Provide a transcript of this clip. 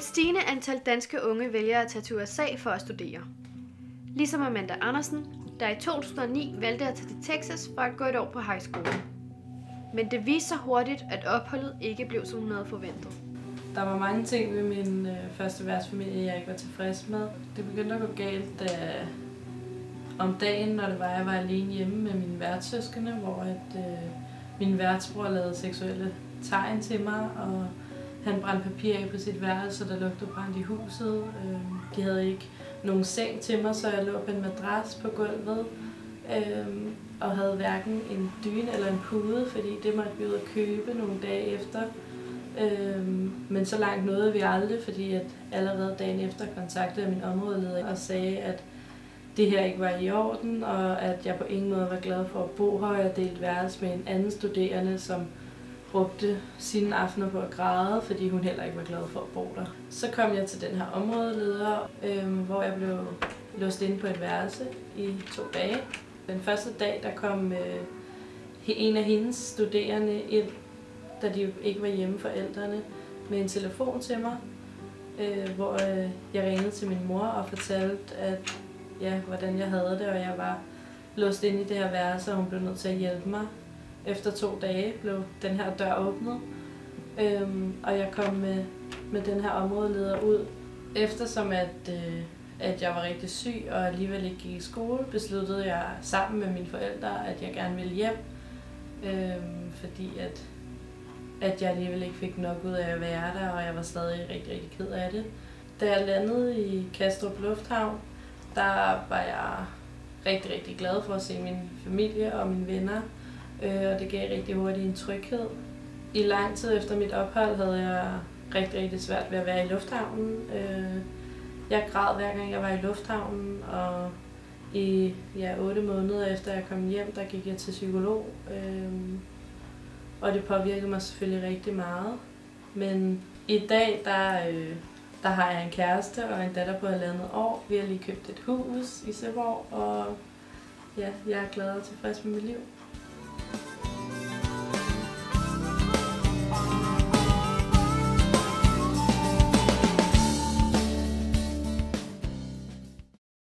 Et stigende antal danske unge vælger at tage til USA for at studere. Ligesom Amanda Andersen, der i 2009 valgte at tage til Texas for at gå et år på high school. Men det viste sig hurtigt, at opholdet ikke blev, som hun havde forventet. Der var mange ting ved min første værtsfamilie, jeg ikke var tilfreds med. Det begyndte at gå galt, da om dagen, når det var, jeg var alene hjemme med mine værtssøskende, hvor min værtsbror lavede seksuelle tegn til mig, og han brændte papir af på sit værelse, der lugtede brændt i huset. De havde ikke nogen seng til mig, så jeg lå på en madras på gulvet, og havde hverken en dyne eller en pude, fordi det måtte vi ud at købe nogle dage efter. Men så langt nåede vi aldrig, fordi at allerede dagen efter kontaktede jeg min områdeleder og sagde, at det her ikke var i orden, og at jeg på ingen måde var glad for at bo her. Jeg delte værelse med en anden studerende, som brugte sine aftener på at græde, fordi hun heller ikke var glad for at bo der. Så kom jeg til den her områdeleder, hvor jeg blev låst inde på et værelse i 2 dage. Den første dag, der kom en af hendes studerende ind, da de ikke var hjemme, forældrene, med en telefon til mig, hvor jeg ringede til min mor og fortalte, hvordan jeg havde det, og jeg var låst inde i det her værelse, og hun blev nødt til at hjælpe mig. Efter 2 dage blev den her dør åbnet, og jeg kom med den her områdeleder ud. Eftersom at jeg var rigtig syg og alligevel ikke gik i skole, besluttede jeg sammen med mine forældre, at jeg gerne ville hjem, fordi at jeg alligevel ikke fik nok ud af at være der, og jeg var stadig rigtig, rigtig ked af det. Da jeg landede i Kastrup Lufthavn, der var jeg rigtig, rigtig glad for at se min familie og mine venner, og det gav rigtig hurtigt en tryghed. I lang tid efter mit ophold havde jeg rigtig, rigtig svært ved at være i lufthavnen. Jeg græd hver gang jeg var i lufthavnen, og i 8 måneder efter jeg kom hjem, der gik jeg til psykolog. Og det påvirkede mig selvfølgelig rigtig meget. Men i dag, der har jeg en kæreste og en datter på 1,5 år. Vi har lige købt et hus i Søborg, og ja, jeg er glad og tilfreds med mit liv.